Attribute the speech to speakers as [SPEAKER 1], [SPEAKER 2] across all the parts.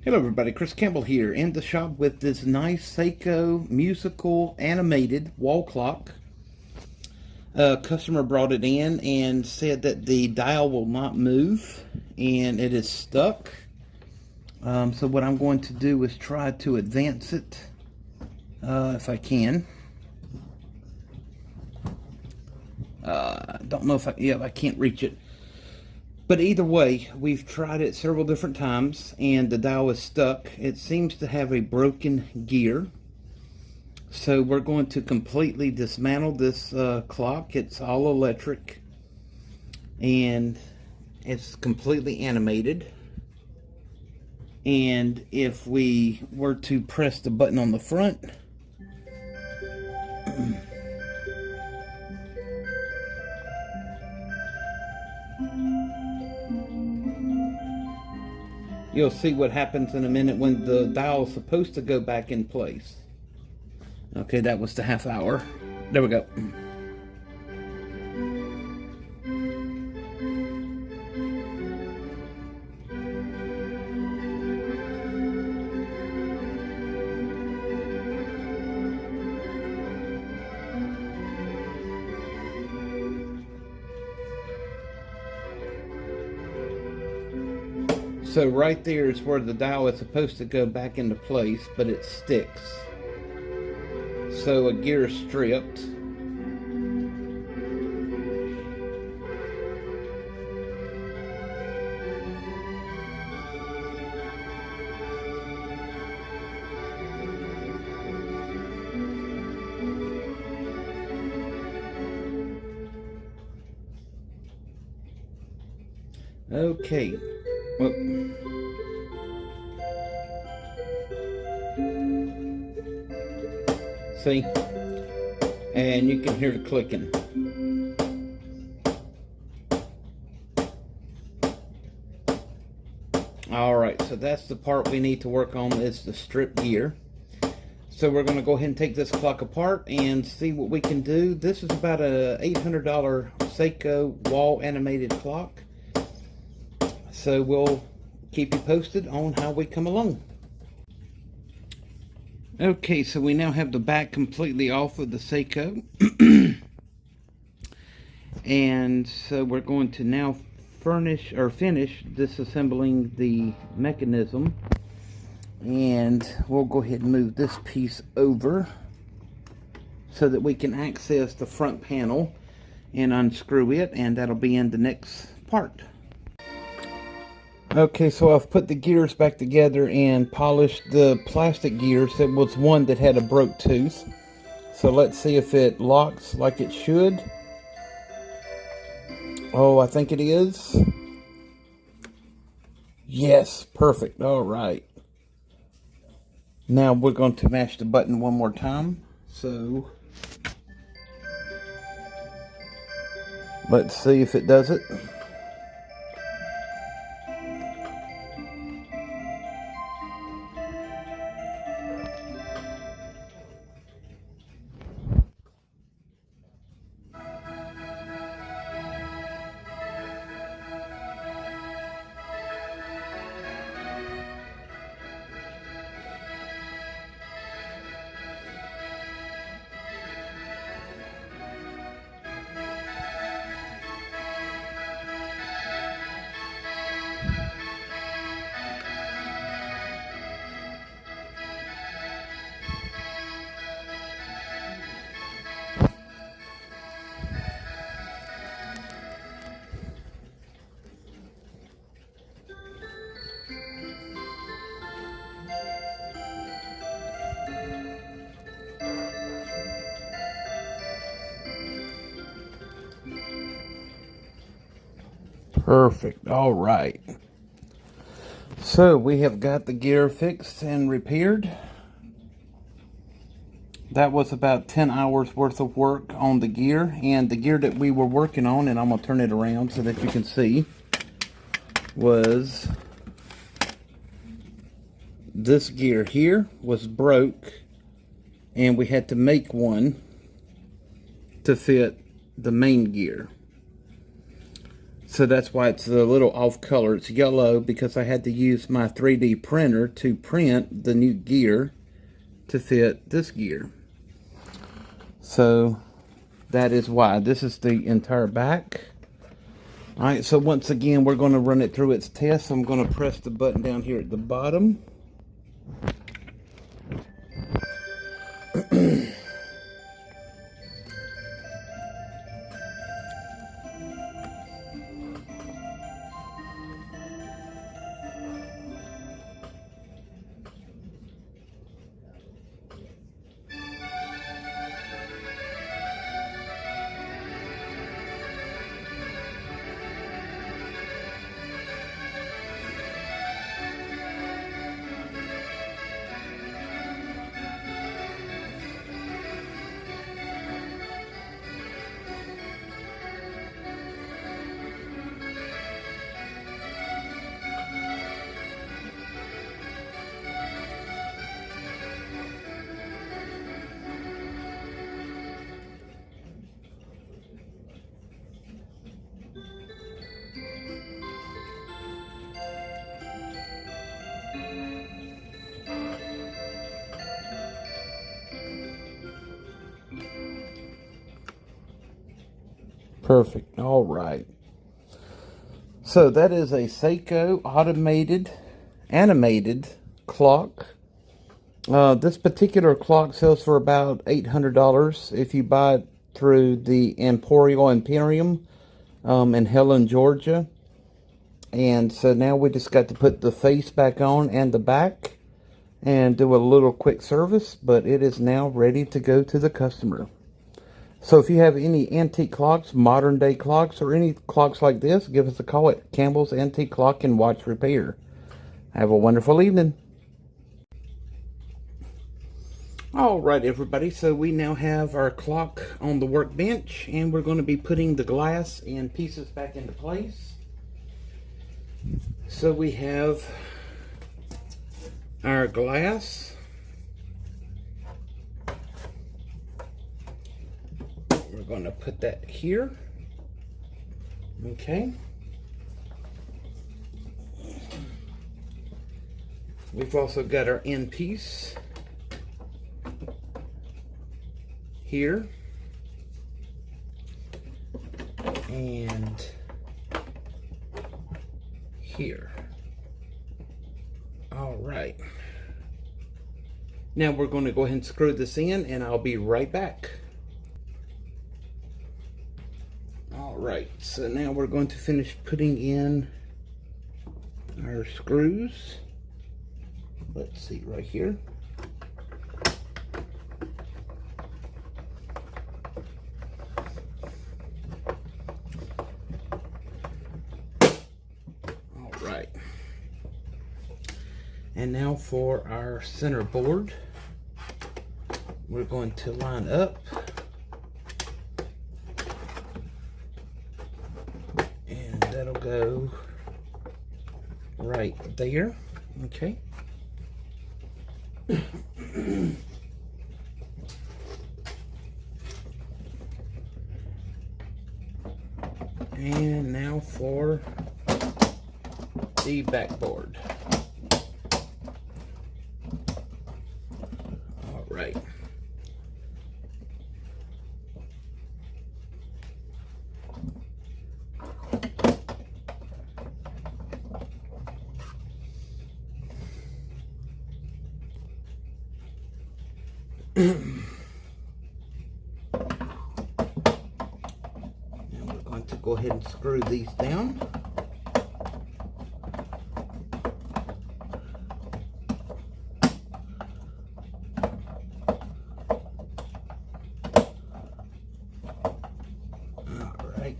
[SPEAKER 1] Hello everybody, Chris Campbell here in the shop with this nice Seiko musical animated wall clock. A customer brought it in and said that the dial will not move and it is stuck. So what I'm going to do is try to advance it if I can. Don't know if I can't reach it. But either way, we've tried it several different times and the dial is stuck. It seems to have a broken gear. So we're going to completely dismantle this clock. It's all electric and it's completely animated. And if we were to press the button on the front, you'll see what happens in a minute when the dial is supposed to go back in place. Okay, that was the half hour. There we go. So right there is where the dial is supposed to go back into place, but it sticks. So a gear is stripped. Okay. Well, see? And you can hear the clicking. Alright, so that's the part we need to work on, is the strip gear. So we're going to go ahead and take this clock apart and see what we can do. This is about a $800 Seiko wall animated clock. So we'll keep you posted on how we come along. Okay, so we now have the back completely off of the Seiko. And so we're going to now finish disassembling the mechanism. And we'll go ahead and move this piece over so that we can access the front panel and unscrew it, and that'll be in the next part. Okay, so I've put the gears back together and polished the plastic gears. There was one that had a broke tooth. So let's see if it locks like it should. Oh, I think it is. Yes, perfect. All right. Now we're going to mash the button one more time. So let's see if it does it. Perfect. All right. So we have got the gear fixed and repaired. That was about 10 hours worth of work on the gear, and the gear that we were working on, and I'm going to turn it around so that you can see, was this gear here was broke, and we had to make one to fit the main gear. So that's why it's a little off color. It's yellow because I had to use my 3D printer to print the new gear to fit this gear. So that is why. This is the entire back. Alright, so once again we're going to run it through its test. I'm going to press the button down here at the bottom. Perfect. All right. So that is a Seiko automated, animated clock. This particular clock sells for about $800 if you buy it through the Imperium in Helen, Georgia. And so now we just got to put the face back on and the back and do a little quick service, but it is now ready to go to the customer. So if you have any antique clocks, modern day clocks, or any clocks like this, give us a call at Campbell's Antique Clock and Watch Repair. Have a wonderful evening. All right, everybody. So we now have our clock on the workbench, and we're going to be putting the glass and pieces back into place. So we have our glass. We're going to put that here. Okay. We've also got our end piece here. And here. All right. Now we're going to go ahead and screw this in, and I'll be right back. Alright, so now we're going to finish putting in our screws. Let's see, right here. Alright. And now for our center board. We're going to line up. That'll go right there. Okay. And now for the backboard. All right. Now we're going to go ahead and screw these down. All right.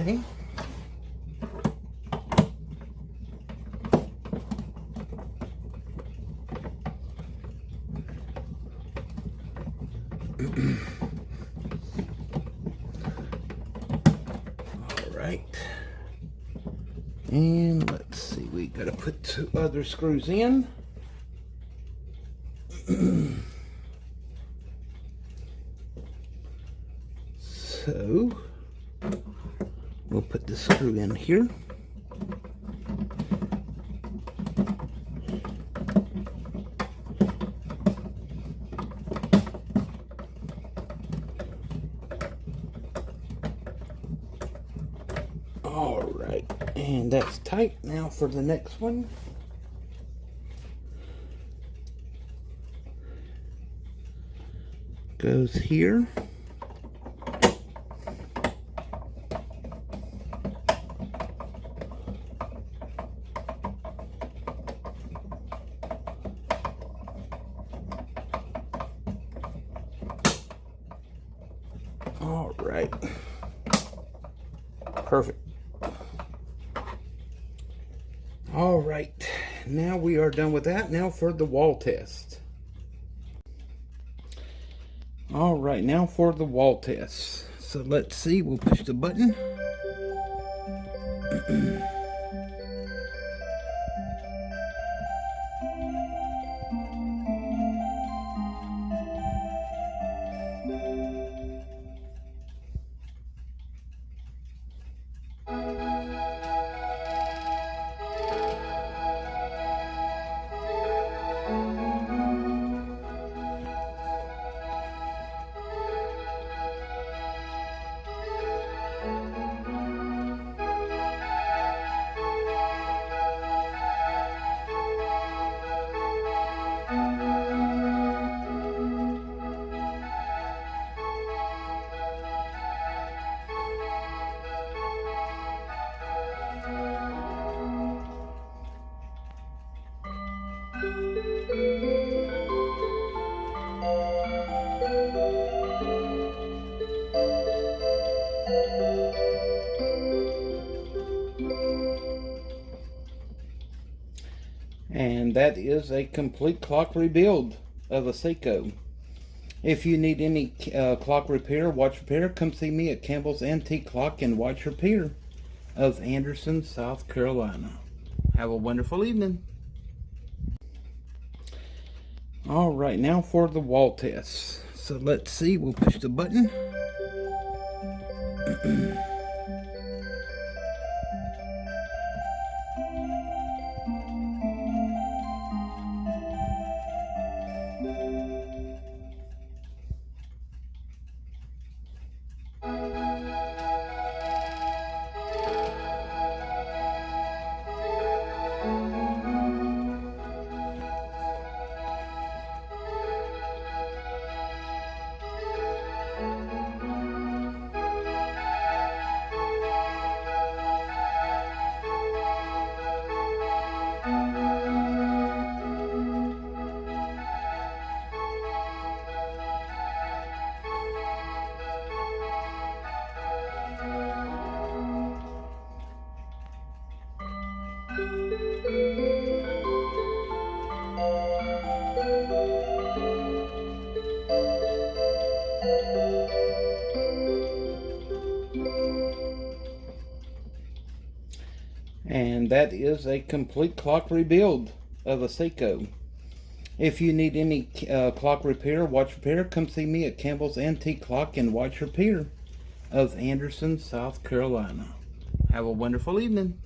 [SPEAKER 1] Okay. Alright. And let's see, we gotta put 2 other screws in. So we'll put the screw in here. Alright, and that's tight. Now for the next one. Goes here. All right. Perfect. All right. Now we are done with that. Now for the wall test. All right. Now for the wall test. So let's see. We'll push the button. And that is a complete clock rebuild of a Seiko. If you need any clock repair, watch repair, come see me at Campbell's Antique Clock and Watch Repair of Anderson, South Carolina. Have a wonderful evening. All right, now for the wall test. So let's see, we'll push the button. And that is a complete clock rebuild of a Seiko. If you need any clock repair, watch repair, come see me at Campbell's Antique Clock and Watch Repair of Anderson, South Carolina. Have a wonderful evening.